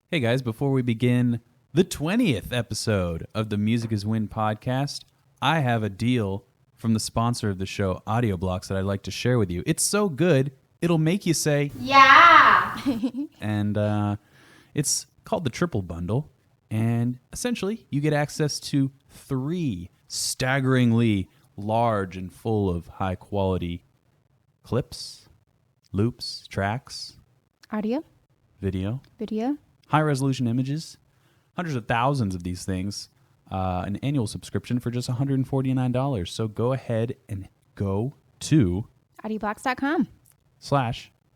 Hey guys, before we begin the 20th episode of the Music is Win podcast, I have a deal from the sponsor of the show, Audio Blocks, that I'd like to share with you. It's so good, it'll make you say, yeah! And it's called the Triple Bundle. And essentially, you get access to 3 staggeringly large and full of high quality clips, loops, tracks, Audio, video, video. high-resolution images, hundreds of thousands of these things, an annual subscription for just $149. So go ahead and go to Audioblocks.com.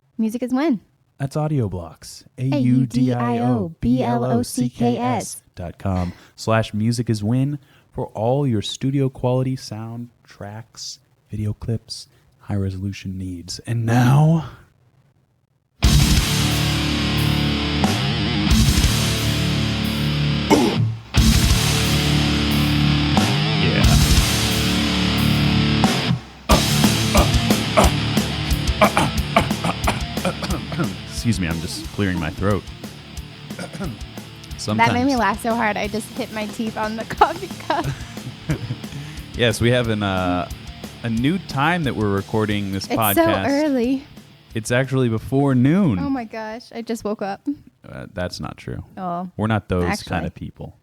/ Music is win. that's Audioblocks, AUDIOBLOCKS.com. / music is win for all your studio quality sound tracks, video clips, high-resolution needs. And now... Excuse me, I'm just clearing my throat. That made me laugh so hard I just hit my teeth on the coffee cup. Yes, we have a new time that we're recording this podcast. It's so early. It's actually before noon. Oh my gosh, I just woke up. That's not true. Oh, We're not those actually, kind of people.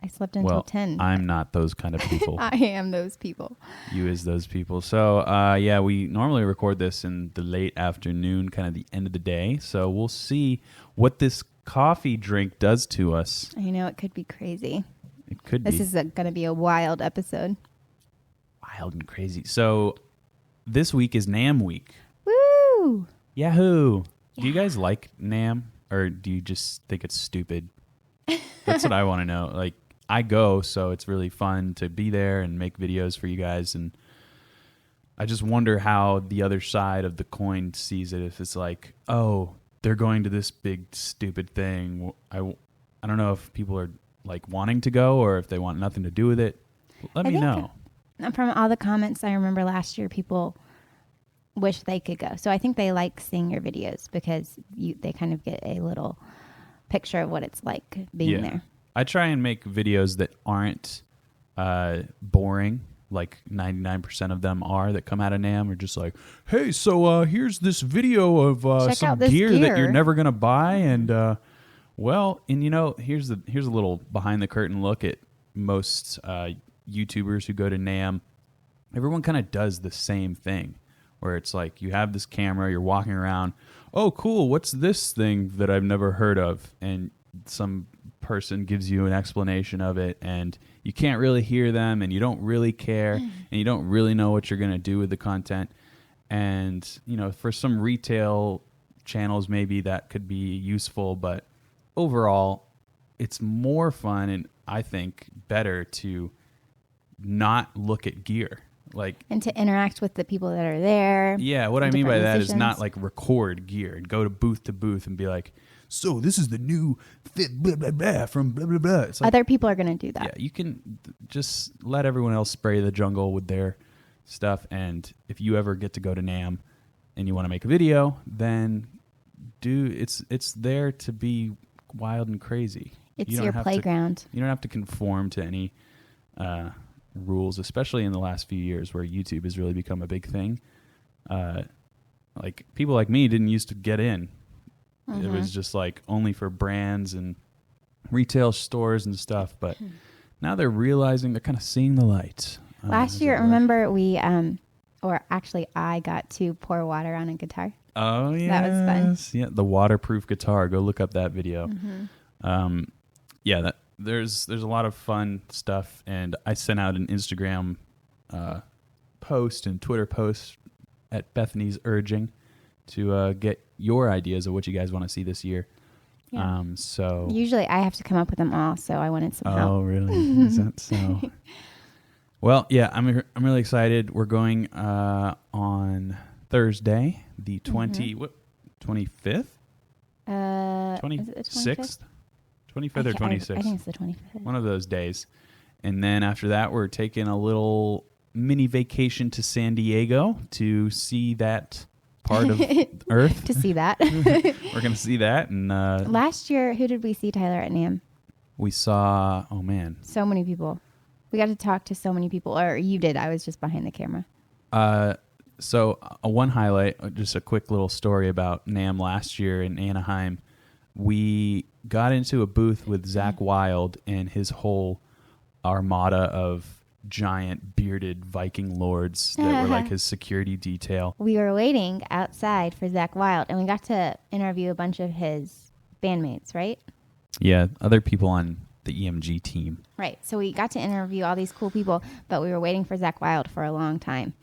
I slept until 10. I'm not those kind of people. I am those people. You is those people. So, yeah, we normally record this in the late afternoon, kind of the end of the day. So we'll see what this coffee drink does to us. I know, it could be crazy. It could be. This is going to be a wild episode. Wild and crazy. So this week is NAMM week. Woo! Yahoo! Yeah. Do you guys like NAMM, or do you just think it's stupid? That's what I want to know. Like, I go, so it's really fun to be there and make videos for you guys, and I just wonder how the other side of the coin sees it. If it's like, oh, they're going to this big stupid thing. I don't know if people are like wanting to go or if they want nothing to do with it. Let me know. From all the comments I remember last year, people wish they could go. So I think they like seeing your videos because they kind of get a little picture of what it's like being there. I try and make videos that aren't boring, like 99% of them are that come out of NAMM, are just like, hey, so here's this video of some gear that you're never going to buy. And, well, and you know, here's a little behind the curtain look at most YouTubers who go to NAMM. Everyone kind of does the same thing, where it's like you have this camera, you're walking around, oh, cool, what's this thing that I've never heard of? And some person gives you an explanation of it, and you can't really hear them, and you don't really care, and you don't really know what you're going to do with the content. And, you know, for some retail channels, maybe that could be useful, but overall, it's more fun and I think better to not look at gear. And to interact with the people that are there. Yeah, what I mean by that is not like record gear and go to booth and be like, so this is the new fit blah blah blah from blah blah blah. It's like, other people are going to do that. Yeah, you can just let everyone else spray the jungle with their stuff. And if you ever get to go to NAMM and you want to make a video, then it's there to be wild and crazy. It's your playground. You don't have to conform to any rules, especially in the last few years where YouTube has really become a big thing. Like people like me didn't used to get in. It was just like only for brands and retail stores and stuff. But now they're realizing, they're kind of seeing the light. Last year, remember I got to pour water on a guitar. Oh, yeah. That was fun. Yeah, the waterproof guitar. Go look up that video. There's a lot of fun stuff, and I sent out an Instagram post and Twitter post at Bethany's urging to get your ideas of what you guys want to see this year. Yeah. So usually I have to come up with them all, so I wanted some help. Oh, really? Is that so? Well, yeah, I'm really excited. We're going on Thursday, the 25th? 26th? 25th or 26th? I think it's the 25th. One of those days. And then after that, we're taking a little mini vacation to San Diego to see that part of Earth. To see that. We're going to see that. And last year, who did we see, Tyler, at NAMM? we saw, oh man. So many people. We got to talk to so many people. Or you did. I was just behind the camera. So one highlight, just a quick little story about NAMM last year in Anaheim. We got into a booth with Zakk Wylde and his whole armada of giant bearded Viking lords that were like his security detail. We were waiting outside for Zakk Wylde, and we got to interview a bunch of his bandmates, right? Yeah, other people on the EMG team. Right. So we got to interview all these cool people, but we were waiting for Zakk Wylde for a long time,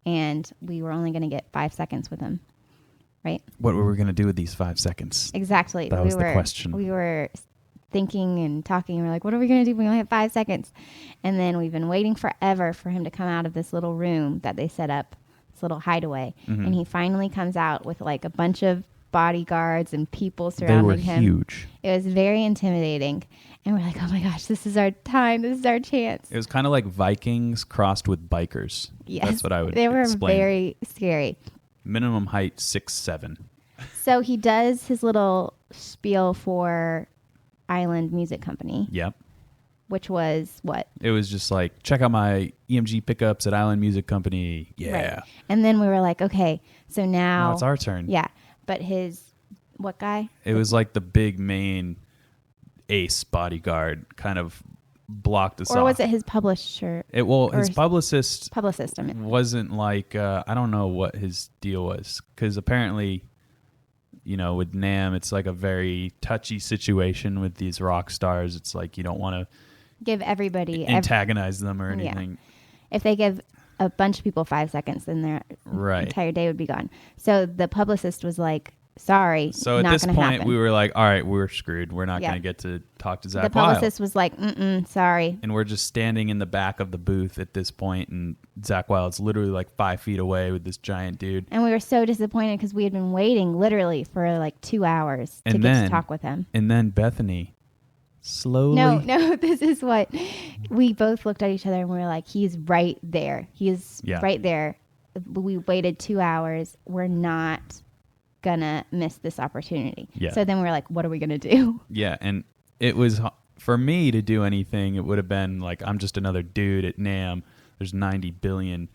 and we were only going to get 5 seconds with him, right? What were we going to do with these 5 seconds? Exactly. That was the question. We were thinking and talking, and we're like, what are we going to do? We only have 5 seconds. And then we've been waiting forever for him to come out of this little room that they set up, this little hideaway. Mm-hmm. And he finally comes out with like a bunch of bodyguards and people surrounding him. They were huge. It was very intimidating. And we're like, oh my gosh, this is our time. This is our chance. It was kind of like Vikings crossed with bikers. Yes. That's what I would They were explain. very scary. Minimum height 6'7". So he does his little spiel for Island Music Company. Yep. Which was what? It was just like, check out my EMG pickups at Island Music Company. Yeah. Right. And then we were like, okay, so now it's our turn. Yeah. But what guy? It was like the big main ace bodyguard kind of blocked us off. Or was it his publisher? His publicist I mean. wasn't like, I don't know what his deal was. Because apparently, with NAMM, it's like a very touchy situation with these rock stars. It's like you don't want to give everybody antagonize them or anything. Yeah. If they give a bunch of people 5 seconds, then their entire day would be gone. So the publicist was like, sorry, so at this point we were like, all right, we're screwed. We're not going to get to talk to Zakk Wylde. The publicist was like, sorry. And we're just standing in the back of the booth at this point, and Zakk Wylde's literally like 5 feet away with this giant dude. And we were so disappointed because we had been waiting literally for like 2 hours to get to talk with him. And then Bethany slowly... No, this is what... We both looked at each other and we were like, he's right there. He is right there. We waited 2 hours. We're not gonna miss this opportunity. Yeah. So then we were like, what are we gonna do? Yeah, and it was, for me to do anything, it would have been like, I'm just another dude at NAMM. There's 90 billion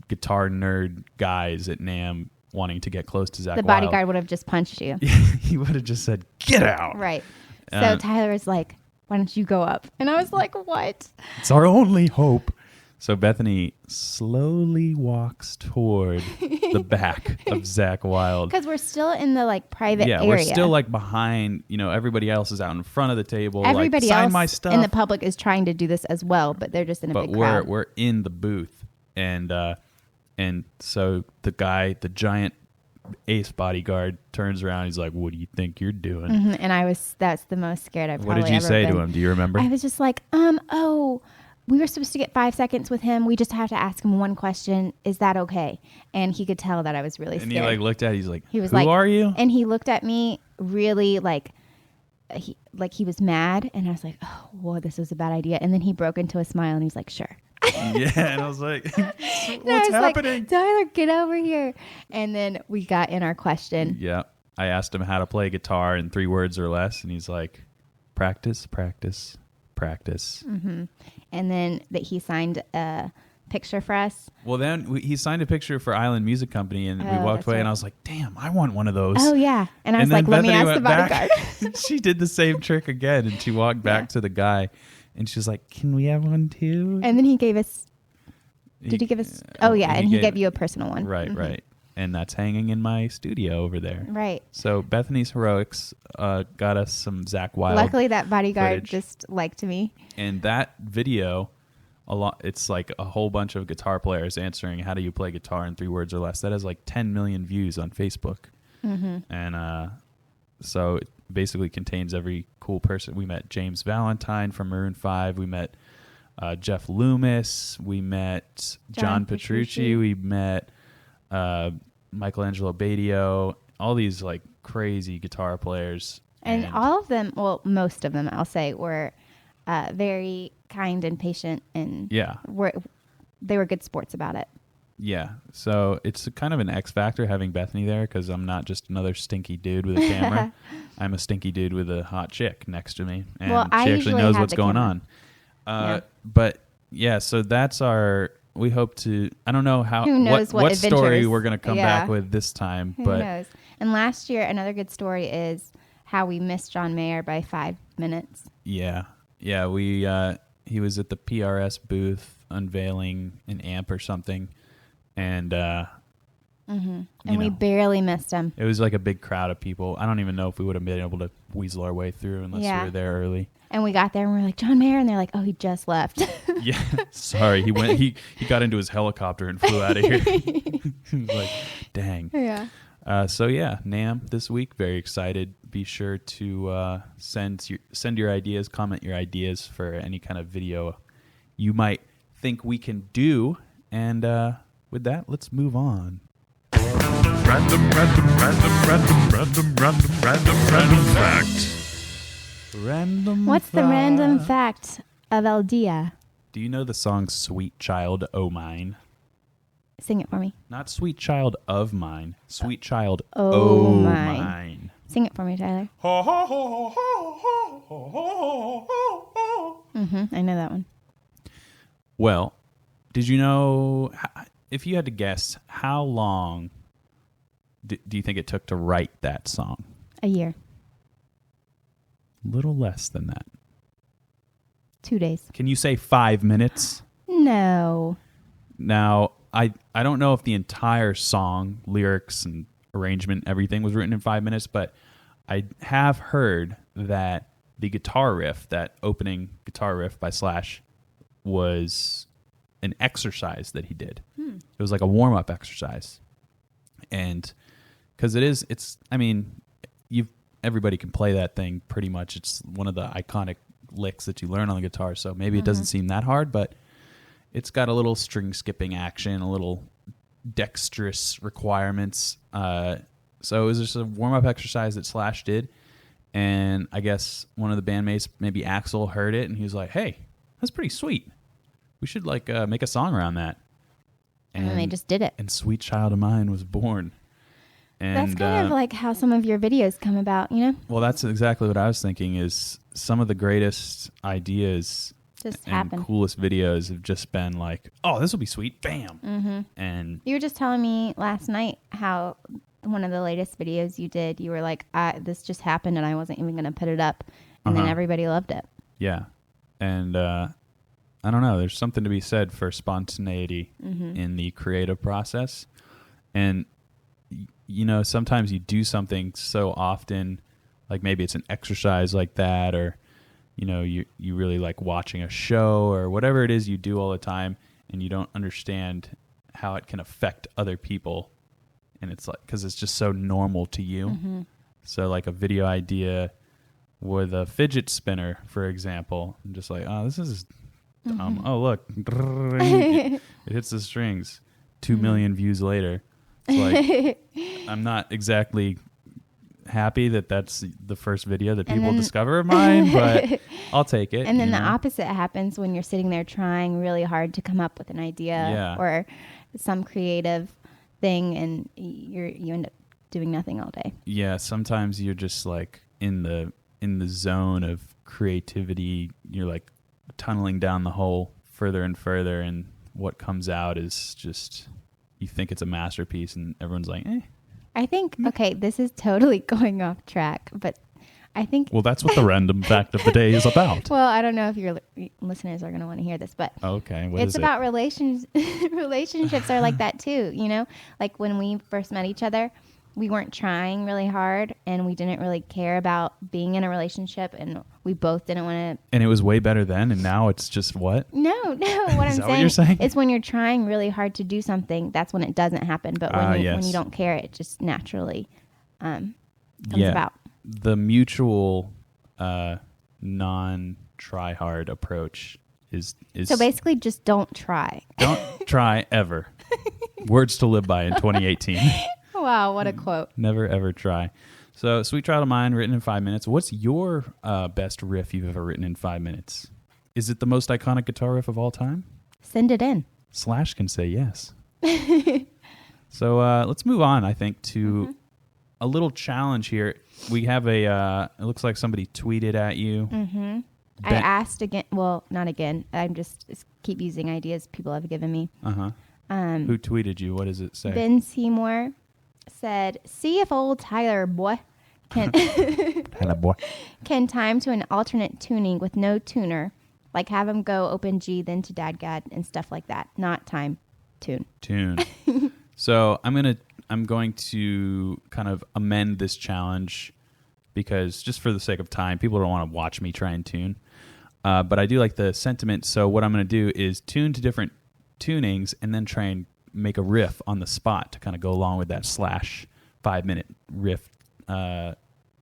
guitar nerd guys at NAMM wanting to get close to Zakk Wylde. The bodyguard would have just punched you. He would have just said, get out. Right. So Tyler was like, why don't you go up? And I was like, what? It's our only hope. So Bethany slowly walks toward the back of Zakk Wylde. Because we're still in the like private area. Yeah, we're still like behind, everybody else is out in front of the table. Everybody like, sign else my stuff. in the public is trying to do this as well, but they're just in a big crowd. But we're in the booth. And so the giant ace bodyguard turns around. He's like, what do you think you're doing? Mm-hmm. And that's the most scared I've probably ever been. What did you say to him? Do you remember? I was just like, we were supposed to get 5 seconds with him. We just have to ask him one question. Is that okay? And he could tell that I was really scared. And he like looked at it. He's like, he was who are you? And he looked at me really like he was mad. And I was like, oh, whoa, this was a bad idea. And then he broke into a smile and he was like, sure. Yeah, and I was like, what's happening? Like, Tyler, get over here. And then we got in our question. Yeah. I asked him how to play guitar in 3 words or less. And he's like, practice, practice, practice. Mm-hmm. And then that he signed a picture for us. Well, then he signed a picture for Island Music Company, and we walked away, and I was like, damn, I want one of those. Oh, yeah. And I was like, let me ask the bodyguard. She did the same trick again, and she walked back to the guy, and she was like, can we have one too? And then he gave us... Did he give us... Oh, yeah, and he gave you a personal one. Right, mm-hmm. Right. And that's hanging in my studio over there. Right. So Bethany's heroics got us some Zakk Wylde. Luckily, that bodyguard footage. just liked me. And that video, it's like a whole bunch of guitar players answering, how do you play guitar in 3 words or less? That has like 10 million views on Facebook. Mm-hmm. And so it basically contains every cool person. We met James Valentine from Maroon 5. We met Jeff Loomis. We met John Petrucci. We met... Michelangelo Badio, all these like crazy guitar players. And all of them, well, most of them, I'll say, were very kind and patient, and they were good sports about it. Yeah, so it's kind of an X factor having Bethany there because I'm not just another stinky dude with a camera. I'm a stinky dude with a hot chick next to me, and she actually knows what's going on. But yeah, so that's our. We hope to. I don't know how. Who knows what story we're gonna come back with this time? Who knows? And last year, another good story is how we missed John Mayer by 5 minutes. Yeah. We he was at the PRS booth unveiling an amp or something, and we barely missed him. It was like a big crowd of people. I don't even know if we would have been able to weasel our way through unless we were there early. And we got there and we were like, John Mayer, and they're like, oh, he just left. Yeah, sorry, he went. He got into his helicopter and flew out of here. Like, dang. Yeah. So yeah, NAMM this week. Very excited. Be sure to send your ideas, comment your ideas for any kind of video you might think we can do. And with that, let's move on. Random fact. What's the random fact of El Dia? Do you know the song "Sweet Child O' Mine"? Sing it for me. Not "Sweet Child of Mine." "Sweet Child O' Mine." Sing it for me, Tyler. I know that one. Well, did you know, if you had to guess, how long do you think it took to write that song? A year. Little less than that. 2 days. Can you say 5 minutes? No. Now, I don't know if the entire song, lyrics and arrangement, everything was written in 5 minutes, but I have heard that the guitar riff, that opening guitar riff by Slash, was an exercise that he did. It was like a warm-up exercise. And because everybody can play that thing pretty much. It's one of the iconic licks that you learn on the guitar, so maybe it doesn't seem that hard, but it's got a little string skipping action, a little dexterous requirements. So it was just a warm-up exercise that Slash did, and I guess one of the bandmates, maybe Axl, heard it, and he was like, hey, that's pretty sweet. We should make a song around that. And then they just did it. And "Sweet Child of Mine" was born. And that's kind of like how some of your videos come about, you know? Well, that's exactly what I was thinking, is some of the greatest ideas just and happen. Coolest videos have just been like, oh, this will be sweet, bam. And you were just telling me last night how one of the latest videos you did, you were like, this just happened and I wasn't even going to put it up. And then everybody loved it. Yeah. And I don't know, there's something to be said for spontaneity in the creative process. And you know, sometimes you do something so often, like maybe it's an exercise like that, or, you know, you really like watching a show or whatever it is you do all the time, and you don't understand how it can affect other people. And it's like, because it's just so normal to you. So like a video idea with a fidget spinner, for example, I'm just like, oh, this is dumb. Oh, look, it hits the strings. 2 million views later. It's like, I'm not exactly happy that that's the first video that people discover of mine, but I'll take it. And then the opposite happens when you're sitting there trying really hard to come up with an idea or some creative thing, and you end up doing nothing all day. Yeah, sometimes you're just like in the zone of creativity. You're like tunneling down the hole further and further, and what comes out is just, you think it's a masterpiece, and everyone's like, eh. I think, okay, this is totally going off track, but I think... Well, that's what the random fact of the day is about. Well, I don't know if your listeners are going to want to hear this, but... Okay, it's about relationships are like that too, you know? Like when we first met each other, we weren't trying really hard, and we didn't really care about being in a relationship, and we both didn't want to... And it was way better then, and now it's just what? No. What I'm saying, what you're saying is when you're trying really hard to do something, that's when it doesn't happen. But when you don't care, it just naturally comes about. The mutual non-try hard approach is... So basically just don't try. Don't try ever. Words to live by in 2018. Wow, what a quote. Never, ever try. So, "Sweet Child of Mine," written in 5 minutes. What's your best riff you've ever written in 5 minutes? Is it the most iconic guitar riff of all time? Send it in. Slash can say yes. So let's move on, I think, to a little challenge here. We have it looks like somebody tweeted at you. Mm-hmm. I asked again. Well, not again. I'm just keep using ideas people have given me. Uh-huh. Who tweeted you? What does it say? Ben Seymour said, see if old Tyler boy can can time to an alternate tuning with no tuner. Like have him go open G, then to dadgad and stuff like that. Not time. Tune. So I'm going to kind of amend this challenge because just for the sake of time, people don't want to watch me try and tune. But I do like the sentiment. So what I'm going to do is tune to different tunings and then try and make a riff on the spot to kind of go along with that / 5-minute riff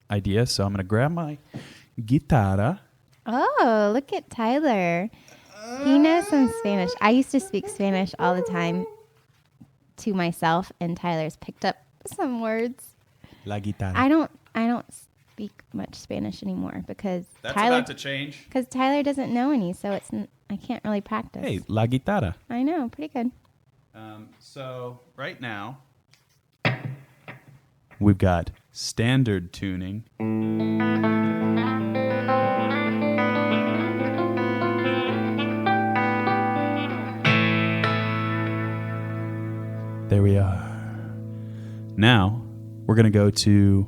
idea. So I'm going to grab my guitarra. Oh, look at Tyler. He knows some Spanish. I used to speak Spanish all the time to myself, and Tyler's picked up some words. La guitarra. I don't speak much Spanish anymore because that's Tyler, about to change. Because Tyler doesn't know any, so I can't really practice. Hey, la guitarra. I know, pretty good. So right now we've got standard tuning. There we are. Now we're going to go to,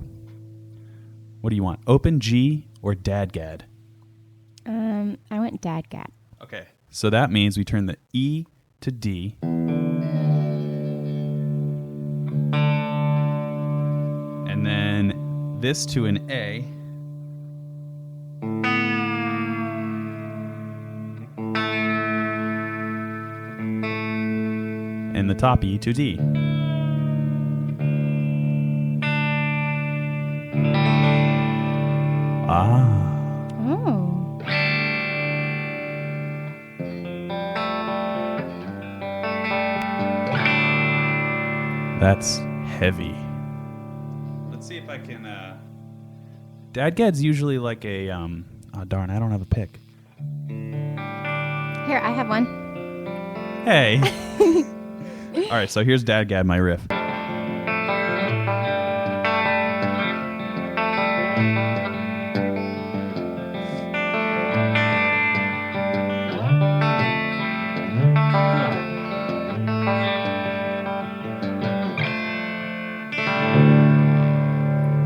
what do you want? Open G or dadgad? I went dadgad. Okay. So that means we turn the E to D. And then this to an A. And the top E to D. Oh. That's heavy. Let's see if I can... Dadgad's usually like a... oh, darn, I don't have a pick. Here, I have one. Hey. All right, so here's Dadgad, my riff.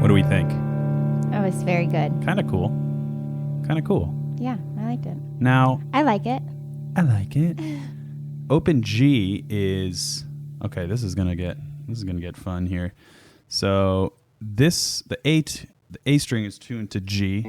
What do we think? Oh, it's very good. Kind of cool. Kind of cool. Yeah, I liked it. Now... I like it. Open G is... Okay, this is gonna get fun here. So the A string is tuned to G.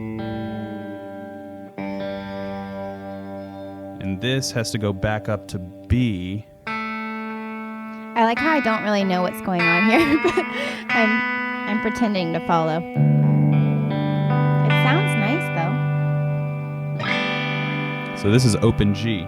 And this has to go back up to B. I like how I don't really know what's going on here, but I'm pretending to follow. It sounds nice though. So this is open G.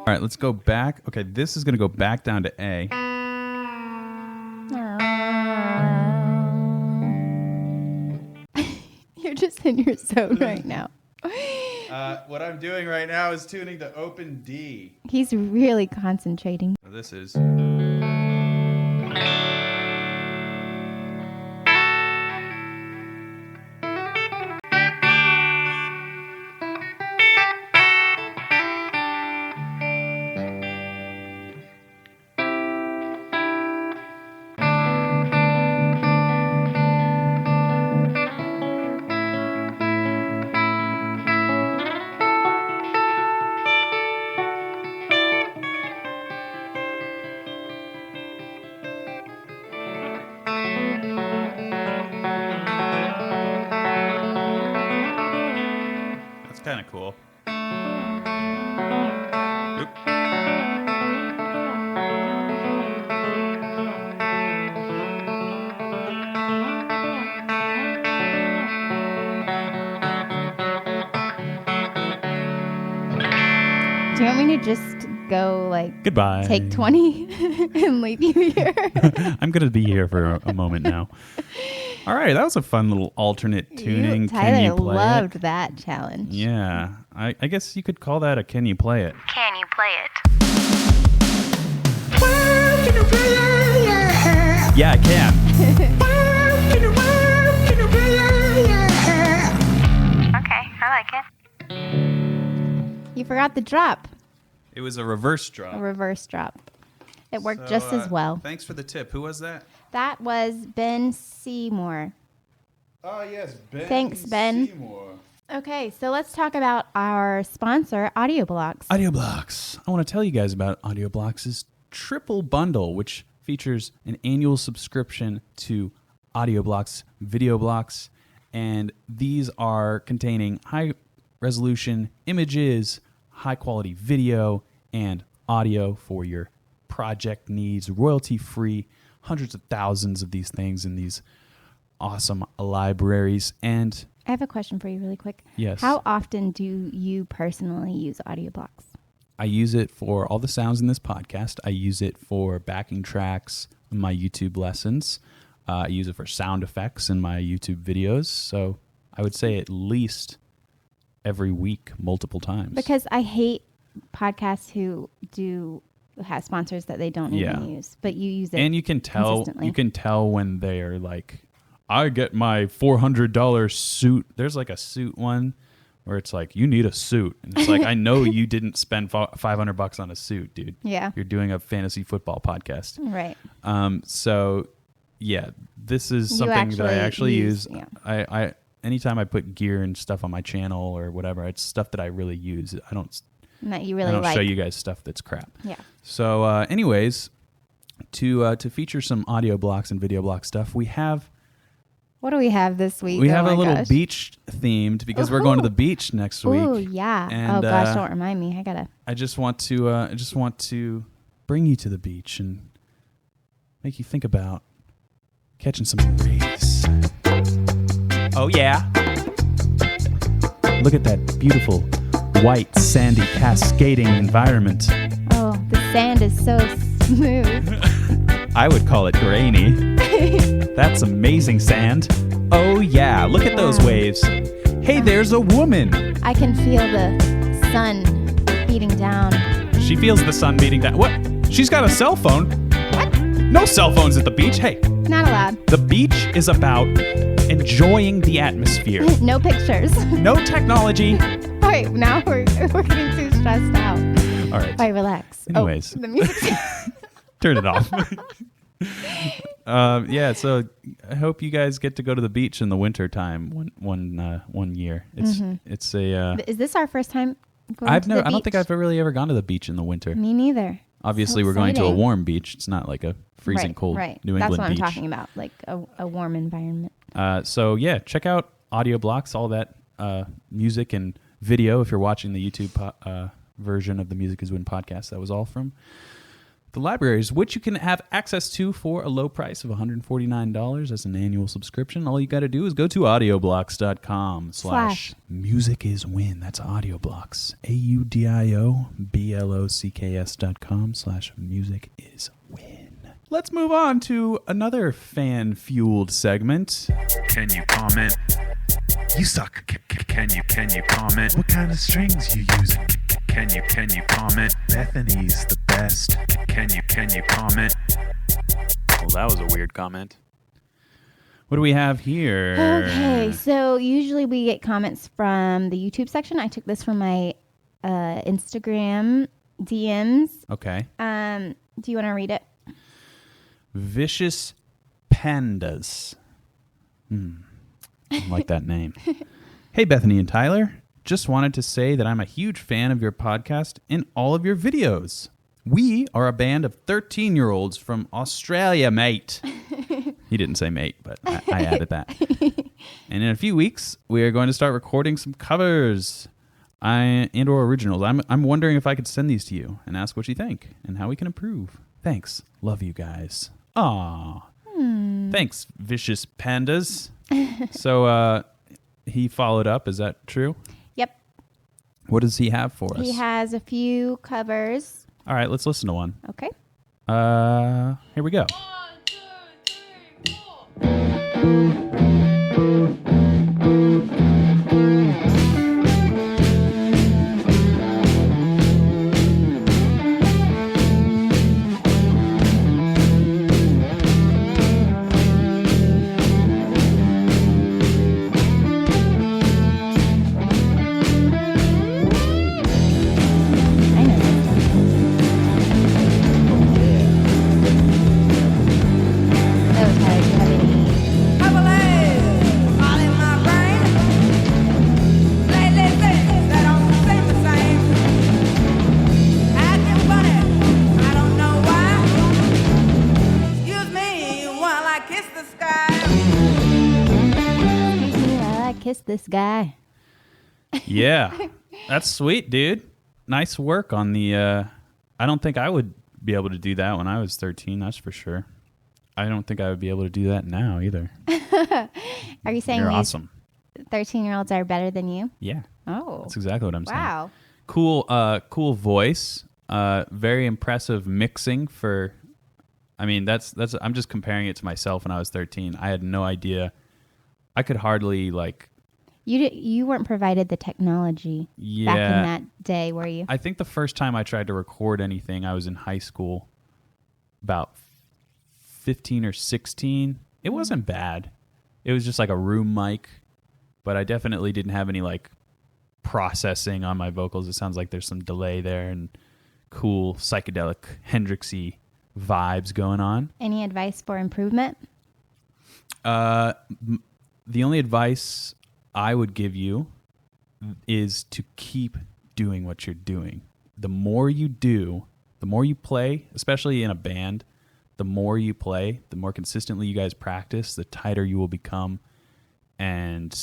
All right, let's go back. Okay, this is going to go back down to A. You're just in your zone right now. What I'm doing right now is tuning to open D. He's really concentrating. This is... kind of cool. Oop. going to just go goodbye, take 20 and leave you here? I'm going to be here for a moment now. All right, that was a fun little alternate tuning. Tyler loved that challenge. Yeah, I guess you could call that a Can You Play It? Can you play it? Yeah, I can. Okay, I like it. You forgot the drop. It was a reverse drop. A reverse drop. It worked just as well. Thanks for the tip. Who was that? That was Ben Seymour. Oh, yes, Ben. Thanks, Ben. Seymour. Okay, so let's talk about our sponsor, AudioBlocks. AudioBlocks. I want to tell you guys about AudioBlocks' triple bundle, which features an annual subscription to AudioBlocks video blocks, and these are containing high-resolution images, high-quality video, and audio for your project needs, royalty-free, hundreds of thousands of these things in these awesome libraries. And I have a question for you really quick. Yes. How often do you personally use AudioBlocks? I use it for all the sounds in this podcast. I use it for backing tracks in my YouTube lessons. I use it for sound effects in my YouTube videos. So I would say at least every week, multiple times. Because I hate podcasts who have sponsors that they don't even use, but you use it. And you can tell when they're like, I get my $400 suit. There's like a suit one where it's like, you need a suit. And it's like, I know you didn't spend $500 on a suit, dude. Yeah. You're doing a fantasy football podcast. Right. So yeah, this is something that I actually use. Yeah. I anytime I put gear and stuff on my channel or whatever, it's stuff that I really use. I don't show you guys stuff that's crap. Yeah. So anyways, to feature some audio blocks and video block stuff, we have. What do we have this week? We have a little beach themed because we're going to the beach next week. Oh yeah. And, oh gosh, don't remind me. I just want to bring you to the beach and make you think about catching some rays. Oh yeah. Look at that beautiful white sandy cascading environment. Oh, the sand is so smooth. I would call it grainy. That's amazing sand. Oh yeah, look at those waves. Hey, there's a woman. I can feel the sun beating down. She feels the sun beating down. What? She's got a cell phone. What? No cell phones at the beach. Hey. Not allowed. The beach is about enjoying the atmosphere. No pictures. No technology. All right, now we're getting too stressed out. All right. All right, relax. Anyways. The music. Turn it off. Yeah, so I hope you guys get to go to the beach in the winter time one year. It's a. Is this our first time going to the beach? I don't think I've really ever gone to the beach in the winter. Me neither. Obviously, we're going to a warm beach. It's not like a freezing cold New England beach. That's what I'm talking about, like a warm environment. So yeah, check out AudioBlocks, all that music and video. If you're watching the YouTube version of the Music Is Win podcast, that was all from the libraries, which you can have access to for a low price of $149 as an annual subscription. All you got to do is go to audioblocks.com/musiciswin. That's AudioBlocks. AudioBlocks.com/musiciswin. Let's move on to another fan-fueled segment. Can you comment? You suck. Can you comment? What kind of strings you using? Can you comment? Bethany's the best. Can you comment? Well, that was a weird comment. What do we have here? Okay, so usually we get comments from the YouTube section. I took this from my Instagram DMs. Okay. Do you want to read it? Vicious Pandas. I like that name. Hey, Bethany and Tyler. Just wanted to say that I'm a huge fan of your podcast and all of your videos. We are a band of 13-year-olds from Australia, mate. He didn't say mate, but I added that. And in a few weeks, we are going to start recording some covers and or originals. I'm wondering if I could send these to you and ask what you think and how we can improve. Thanks. Love you guys. Aw. Thanks, Vicious Pandas. So he followed up. Is that true? Yep. What does he have for us? He has a few covers. All right, let's listen to one. Okay. Here we go. 1, 2, 3, 4. Kiss this guy. Yeah, that's sweet, dude. Nice work on the. I don't think I would be able to do that when I was 13. That's for sure. I don't think I would be able to do that now either. Are you saying you're these awesome? 13-year-olds are better than you? Yeah. Oh, That's exactly what I'm saying. wow. Cool voice. Very impressive mixing for. I mean, that's. I'm just comparing it to myself when I was 13. I had no idea. I could hardly like. You weren't provided the technology back in that day, were you? I think the first time I tried to record anything, I was in high school, about 15 or 16. It wasn't bad. It was just like a room mic, but I definitely didn't have any like processing on my vocals. It sounds like there's some delay there and cool psychedelic Hendrixy vibes going on. Any advice for improvement? The only advice I would give you is to keep doing what you're doing. The more you do, the more you play, especially in a band, the more you play, the more consistently you guys practice, the tighter you will become. And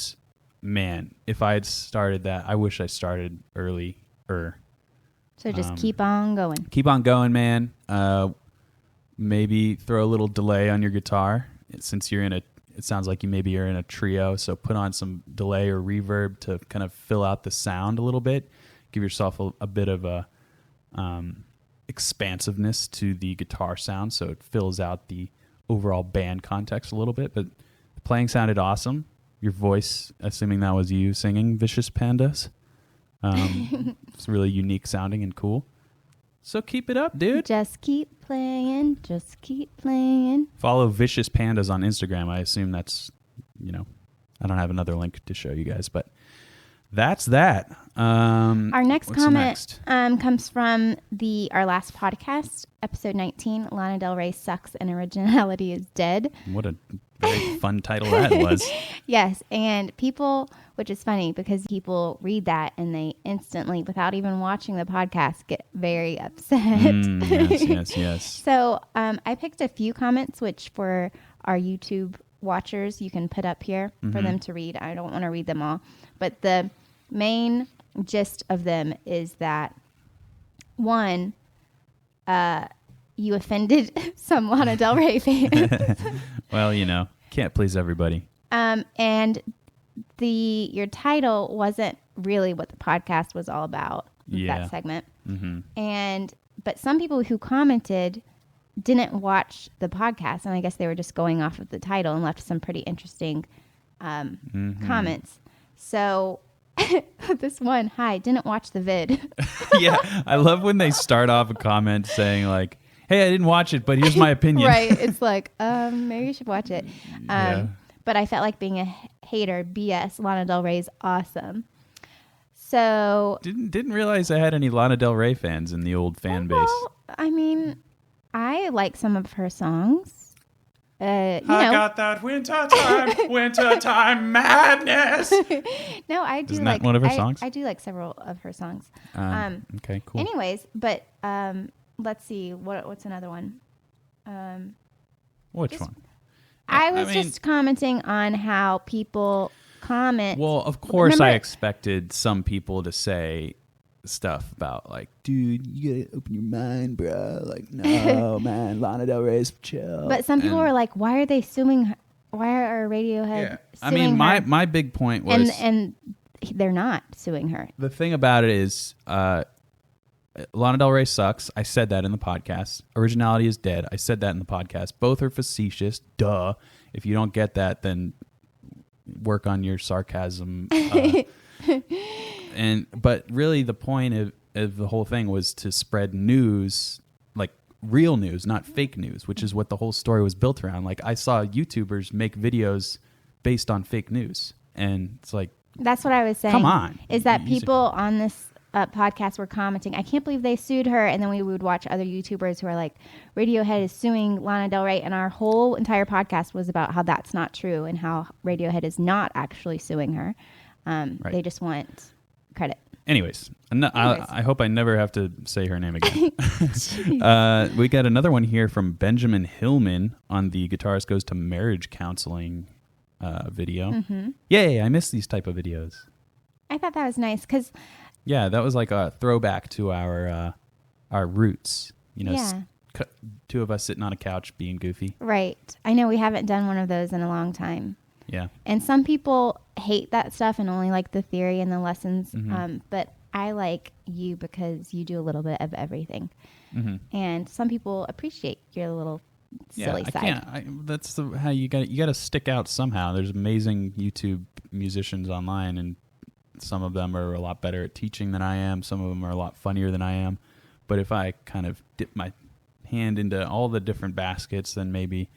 man, if I had started that, I wish I started earlier. So just keep on going. Keep on going, man. Maybe throw a little delay on your guitar since you're in it sounds like you're in a trio, so put on some delay or reverb to kind of fill out the sound a little bit. Give yourself a bit of a expansiveness to the guitar sound, so it fills out the overall band context a little bit. But the playing sounded awesome. Your voice, assuming that was you singing Vicious Pandas, it's really unique sounding and cool. So keep it up, dude. Just keep playing. Just keep playing. Follow Vicious Pandas on Instagram. I assume that's, I don't have another link to show you guys, but that's that. Our next comment comes from our last podcast, episode 19, Lana Del Rey sucks and originality is dead. What a very fun title that was. Yes, and people, which is funny because people read that and they instantly, without even watching the podcast, get very upset. Yes. So I picked a few comments, which for our YouTube watchers, you can put up here for them to read. I don't want to read them all, but the main gist of them is that, one, you offended some Lana Del Rey fans. Well, can't please everybody. And your title wasn't really what the podcast was all about, that segment. But some people who commented didn't watch the podcast, and I guess they were just going off of the title and left some pretty interesting comments. So this one, hi, didn't watch the vid. Yeah, I love when they start off a comment saying like, hey, I didn't watch it, but here's my opinion. Right. It's like, maybe you should watch it. But I felt like being a hater. BS. Lana Del Rey's awesome. So didn't realize I had any Lana Del Rey fans in the old fan base. I mean, I like some of her songs. I got that wintertime madness. No, I do. Isn't that one of her songs? I do like several of her songs. Okay, cool. Anyways, but let's see. What's another one? Which one? I was just commenting on how people comment. Well, of course, I expected some people to say stuff about like, dude, you gotta open your mind, bro. Like, no, man, Lana Del Rey's chill. But some people were like, why are they suing her? Why are Radiohead suing I mean, her? my big point was... And they're not suing her. The thing about it is, Lana Del Rey sucks. I said that in the podcast. Originality is dead. I said that in the podcast. Both are facetious. Duh. If you don't get that, then work on your sarcasm. But really, the point of the whole thing was to spread news, like real news, not fake news, which is what the whole story was built around. Like, I saw YouTubers make videos based on fake news, and it's like, that's what I was saying. come on. Is that people on this podcast were commenting, I can't believe they sued her, and then we would watch other YouTubers who are like, Radiohead is suing Lana Del Rey, and our whole entire podcast was about how that's not true and how Radiohead is not actually suing her. They just want credit. Anyways, I hope I never have to say her name again. We got another one here from Benjamin Hillman on the Guitarist Goes to Marriage Counseling video. Mm-hmm. Yay, I miss these type of videos. I thought that was nice because... Yeah, that was like a throwback to our roots. You know, two of us sitting on a couch being goofy. Right. I know we haven't done one of those in a long time. Yeah. And some people hate that stuff and only like the theory and the lessons. Mm-hmm. But I like you because you do a little bit of everything. Mm-hmm. And some people appreciate your little silly side. That's how you got to stick out somehow. There's amazing YouTube musicians online, and some of them are a lot better at teaching than I am. Some of them are a lot funnier than I am. But if I kind of dip my hand into all the different baskets, then maybe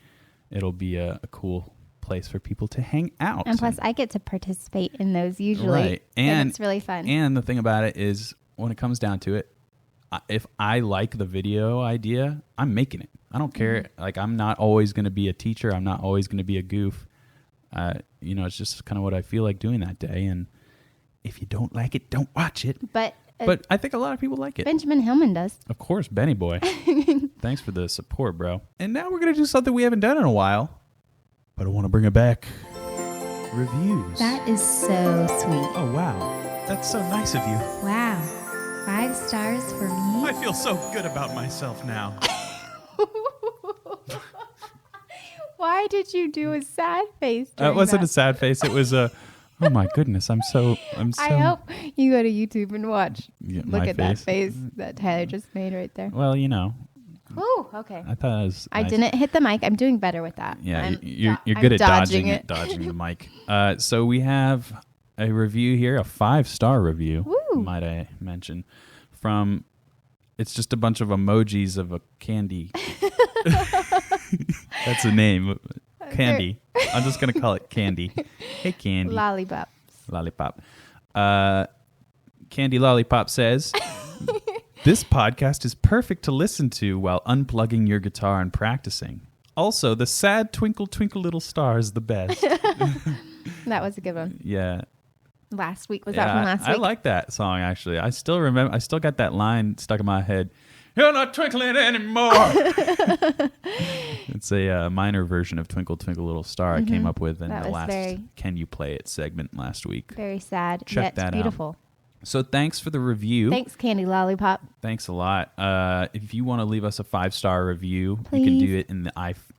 it'll be a cool place for people to hang out. And plus, I get to participate in those usually. Right. And it's really fun. And the thing about it is, when it comes down to it, if I like the video idea, I'm making it. I don't care. Mm-hmm. Like, I'm not always going to be a teacher. I'm not always going to be a goof. It's just kind of what I feel like doing that day. And if you don't like it, don't watch it. But I think a lot of people like it. Benjamin Hillman does. Of course, Benny boy. Thanks for the support, bro. And now we're going to do something we haven't done in a while, but I want to bring it back. Reviews. That is so sweet. Oh, wow. That's so nice of you. Wow. 5 stars for me? I feel so good about myself now. Why did you do a sad face? It wasn't a sad face. It was a... Oh my goodness, I'm so. I hope you go to YouTube and watch. Look at that face that Tyler just made right there. Well, you know. Ooh, okay. I thought it was. I didn't hit the mic. I'm doing better with that. Yeah, you're good at dodging the mic. So we have a review here, a 5-star review. Woo. Might I mention? From, it's just a bunch of emojis of a candy. That's the name. Candy. I'm just going to call it Candy. Hey, Candy. Lollipop. Candy Lollipop says, this podcast is perfect to listen to while unplugging your guitar and practicing. Also, the sad Twinkle Twinkle Little Star is the best. That was a good one. Yeah. Last week. Was that from last week? I like that song, actually. I still remember. I still got that line stuck in my head. You're not twinkling anymore. It's a minor version of Twinkle Twinkle Little Star I came up with in the last Can You Play It segment last week. Very sad. Check that beautiful. out. So thanks for the review. Thanks, Candy Lollipop. Thanks a lot. If you want to leave us a 5-star review, please, you can do it in the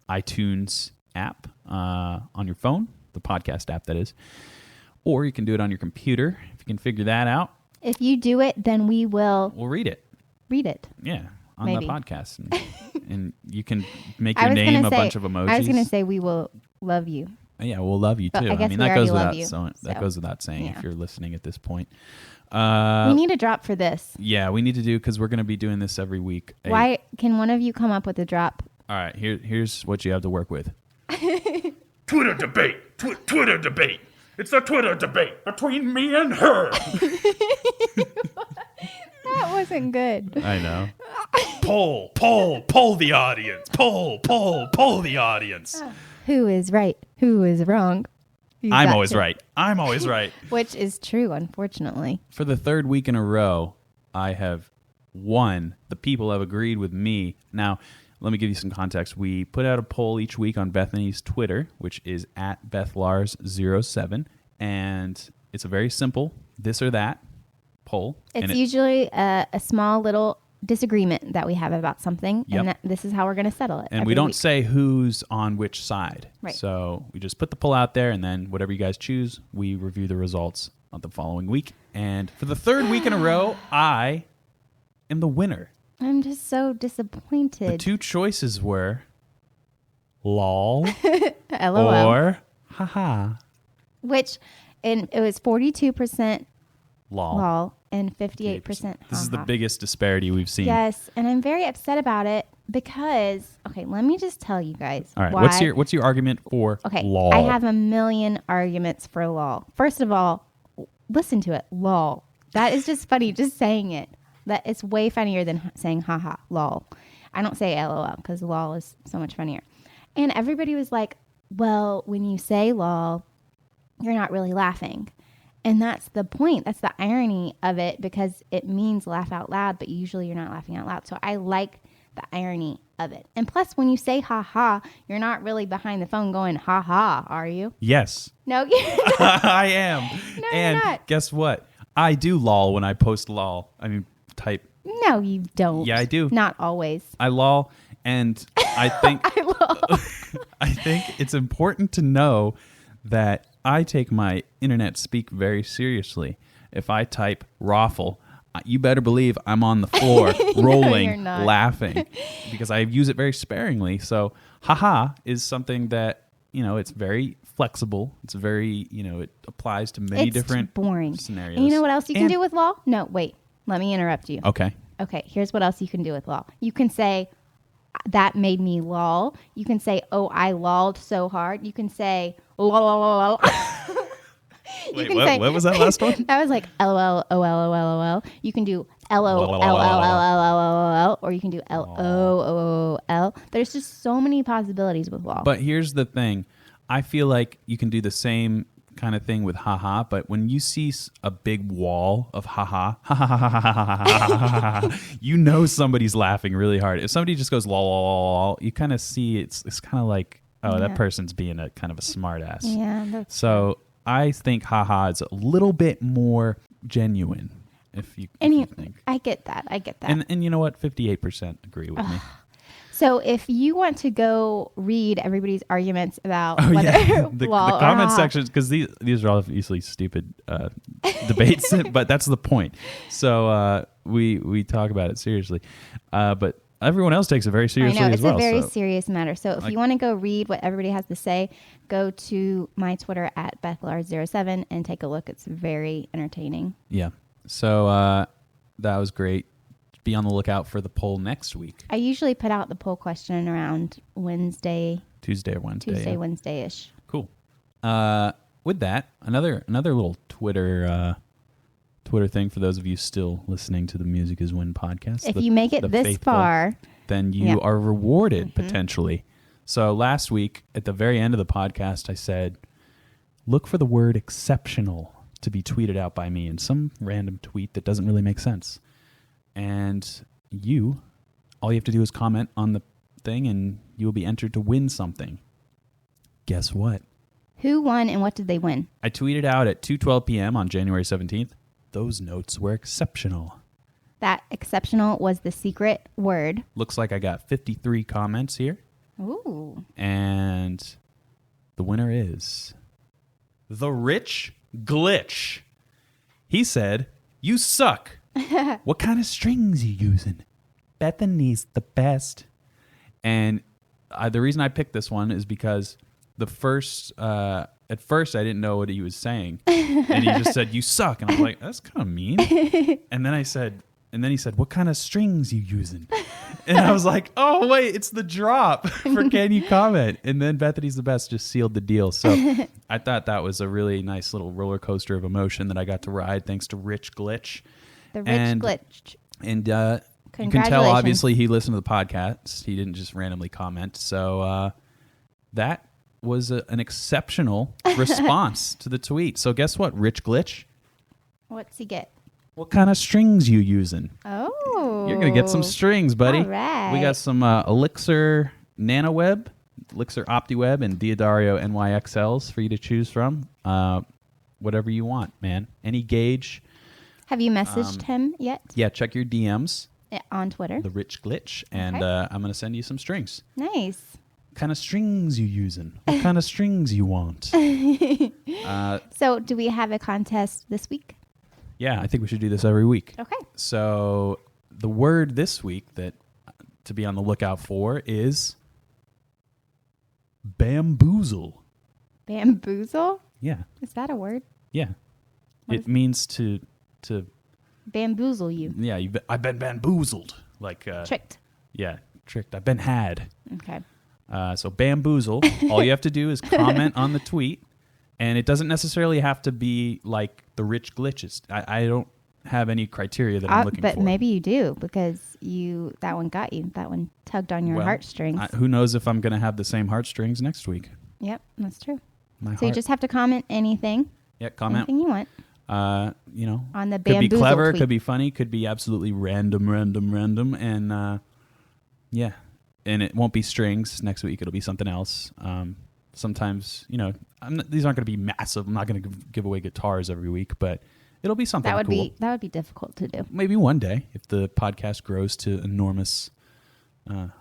iTunes app on your phone, the podcast app that is. Or you can do it on your computer if you can figure that out. If you do it, then we'll read it. Read it. Yeah, on the podcast. And you can make your name a bunch of emojis. I was going to say we will love you. Yeah, we'll love you too. I mean, that goes without saying if you're listening at this point. We need a drop for this. Yeah, we need to do, because we're going to be doing this every week. Why can one of you come up with a drop? All right, here's what you have to work with. Twitter debate. Twitter debate. It's a Twitter debate between me and her. That wasn't good. I know. Poll the audience. Poll the audience. Who is right? Who is wrong? I'm always right. I'm always right. Which is true, unfortunately. For the 3rd week in a row, I have won. The people have agreed with me. Now, let me give you some context. We put out a poll each week on Bethany's Twitter, which is at BethLars07. And it's a very simple this or that poll. It's usually a small little disagreement that we have about something. Yep. And this is how we're going to settle it. And we don't say who's on which side. Right. So we just put the poll out there, and then whatever you guys choose, we review the results the following week. And for the third week in a row, I am the winner. I'm just so The disappointed. two choices were lol LOL. or haha. And it was 42% Lol. lol and 58% haha. This is the biggest disparity we've seen. Yes, and I'm very upset about it because, okay, let me just tell you guys. All right. why. What's your argument for Okay, lol? I have a million arguments for lol. First of all, listen to it, lol. That is just funny, just saying it. That it's way funnier than saying haha, lol. I don't say LOL because lol is so much funnier. And everybody was like, well, when you say lol, you're not really laughing. And that's the point. That's the irony of it because it means laugh out loud, but usually you're not laughing out loud. So I like the irony of it. And plus, when you say ha ha, you're not really behind the phone going ha ha, are you? Yes. No, I am. No, and you're not. guess what? I do lol when I post lol. I mean, type. No, you don't. Yeah, I do. Not always. I lol. And I think I lol. I think it's important to know that I take my internet speak very seriously. If I type raffle, you better believe I'm on the floor rolling, you're not. laughing because I use it very sparingly. So haha is something that, it's very flexible. It's very, it applies to many It's different boring scenarios. And you know what else you can And- do with lol? No, wait. Let me interrupt you. Okay. Okay, here's what else you can do with lol. You can say, that made me lol. You can say, oh, I lolled so hard. You can say, lol, lol, lol, lol. Wait, can what, say- what was that last one? That was like LOL, OLOL. You can do LOL, or you can do LOOL. There's just so many possibilities with lol. But here's the thing. I feel like you can do the same kind of thing with haha, but when you see a big wall of haha, somebody's laughing really hard. If somebody just goes lol, lol, lol, lol, you kind of see it's kind of like, oh, that person's being a kind of a smart ass. Yeah, that's So I think haha is a little bit more genuine. If you think. I get that. And you know what? 58% agree with me. So if you want to go read everybody's arguments about whether the lol or comment haha, sections, because these are obviously stupid debates, but that's the point. So we talk about it seriously, but everyone else takes it very seriously I know as it's well. a very so. serious matter. So if you want to go read what everybody has to say, go to my Twitter at BethLard07 and take a look. It's very entertaining. Yeah. So that was great. Be on the lookout for the poll next week. I usually put out the poll question around Tuesday or Wednesday. Wednesday-ish. Cool. With that, another little Twitter thing for those of you still listening to the Music Is Win podcast. If you make it this faithful, far, then you are rewarded potentially. So last week at the very end of the podcast, I said, look for the word exceptional to be tweeted out by me in some random tweet that doesn't really make sense. And all you have to do is comment on the thing and you will be entered to win something. Guess what? who won and what did they win? I tweeted out at 2:12 p.m. on January 17th. Those notes were exceptional. That exceptional was the secret word. Looks like I got 53 comments here. Ooh. And the winner is the Rich Glitch. He said, "You suck. What kind of strings you using? Bethany's the best." And the reason I picked this one is because at first I didn't know what he was saying, and he just said, "You suck," and I was like, "That's kind of mean." And then he said, "What kind of strings you using?" And I was like, "Oh wait, it's the drop for Can You Comment?" And then Bethany's the best just sealed the deal. So I thought that was a really nice little roller coaster of emotion that I got to ride thanks to Rich Glitch. The Rich Glitch. And you can tell, obviously, he listened to the podcast. He didn't just randomly comment. So that was an exceptional response to the tweet. So guess what, Rich Glitch? What's he get? What kind of strings you using? Oh. You're going to get some strings, buddy. All right. We got some Elixir NanoWeb, Elixir OptiWeb, and Diodario NYXLs for you to choose from. Whatever you want, man. Any gauge. Have you messaged him yet? Yeah, check your DMs. On Twitter. The Rich Glitch. And Okay. I'm going to send you some strings. Nice. kind of strings you using? What kind of strings you want? So do we have a contest this week? Yeah, I think we should do this every week. Okay. So the word this week that to be on the lookout for is bamboozle. Bamboozle? Yeah. Is that a word? Yeah. What It is- means to Bamboozle you. yeah, I've been bamboozled. Like Tricked. yeah, tricked. I've been had. Okay. So bamboozle. All you have to do is comment on the tweet, and it doesn't necessarily have to be like the rich glitches. I don't have any criteria that I'm looking but for. maybe you do because that one got you. That one tugged on your Well, heartstrings. Who knows if I'm going to have the same heartstrings next week? Yep, that's true. My So you heart- just have to comment anything. yeah, comment. Anything you want You know, on the could be bamboozle clever, tweet. could be funny, could be absolutely random, and yeah, and it won't be strings next week. It'll be something else. Sometimes, you know, these aren't going to be massive. I'm not going to give away guitars every week, but it'll be something That would cool. be difficult to do. Maybe one day if the podcast grows to enormous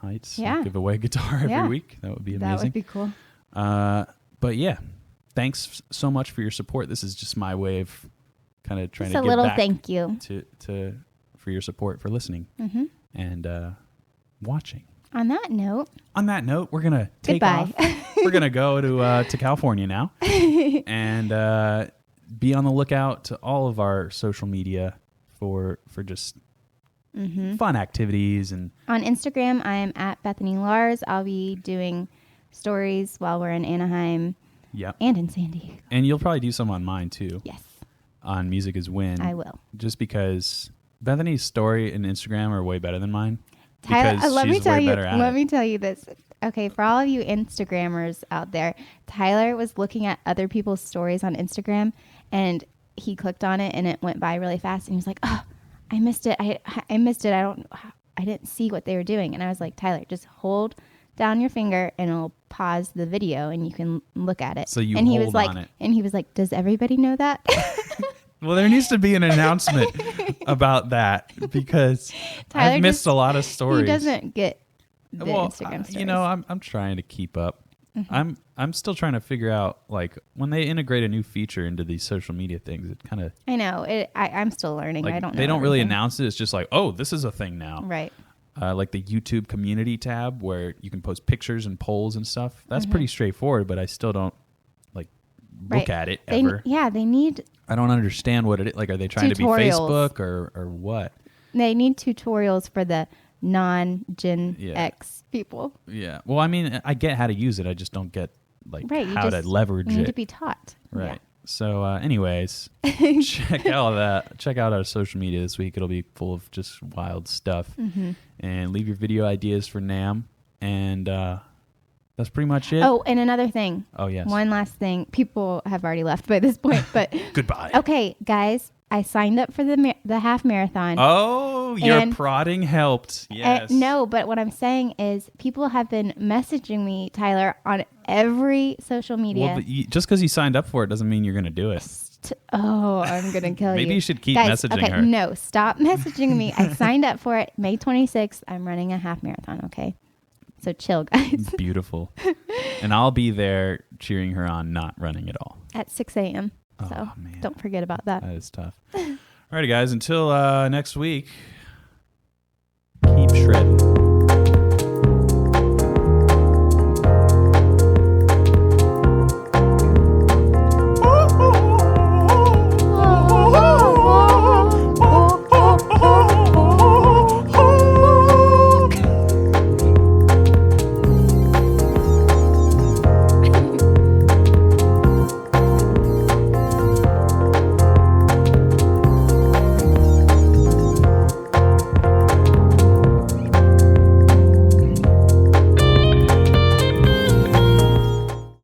heights. Yeah. I'll give away a guitar every Yeah. week. That would be That amazing. would be cool. But yeah, thanks so much for your support. This is just my way of kind of trying Just to a give little back thank you. to for your support, for listening and watching. On that note, On that note, we're gonna take Goodbye. off. We're gonna go to California now and be on the lookout to all of our social media for just fun activities and on Instagram, I am at Bethany Lars. I'll be doing stories while we're in Anaheim yeah. and in San Diego. And you'll probably do some on mine too. Yes, On Music Is Win. I will. Just because Bethany's story and Instagram are way better than mine. Tyler, Because let me she's tell way you. better at Let it. me tell you this. Okay, for all of you Instagrammers out there, Tyler was looking at other people's stories on Instagram, and he clicked on it, and it went by really fast, and he was like, "Oh, I missed it. I missed it. I didn't see what they were doing." And I was like, "Tyler, just hold down your finger, and it'll pause the video, and you can look at it." So you and he was hold like, on it. and he was like, "Does everybody know that?" Well, there needs to be an announcement about that because Tyler I've missed just- a lot of stories. He doesn't get the Well, Instagram stories. you know, I'm trying to keep up. I'm still trying to figure out, like, when they integrate a new feature into these social media things, it kind of I know. I'm still learning. like I don't know. they don't really everything. announce it. It's just like, oh, this is a thing now. Right. Like the YouTube community tab where you can post pictures and polls and stuff. Mm-hmm. That's pretty straightforward, but I still don't like look Right. at it They, ever. they need I don't understand what it is. Like, are they trying to be Tutorials. Facebook or what? tutorials for the non-Gen Yeah. X people. Yeah. Well, I mean, I get how to use it. I just don't get like Right. how to leverage you need it. to be taught. Right. So, anyways, check out our social media this week. It'll be full of just wild stuff. Mm-hmm. And leave your video ideas for NAMM. And that's pretty much it. Oh, and another thing. Oh, yes. One last thing. People have already left by this point, but Goodbye. okay, guys, I signed up for the half marathon. Oh, your And- prodding helped. Yes. No, but what I'm saying is people have been messaging me, Tyler, on every social media. Well, but just because you signed up for it doesn't mean you're going to do it. Oh, I'm going to kill you. Maybe you should keep Guys, messaging okay, her. No, stop messaging me. I signed up for it. May 26th, I'm running a half marathon, okay? So chill, guys. Beautiful. And I'll be there cheering her on, not running at all. At 6 a.m. Oh, So man. don't forget about that. That is tough. Alrighty, guys. Until next week, keep shredding.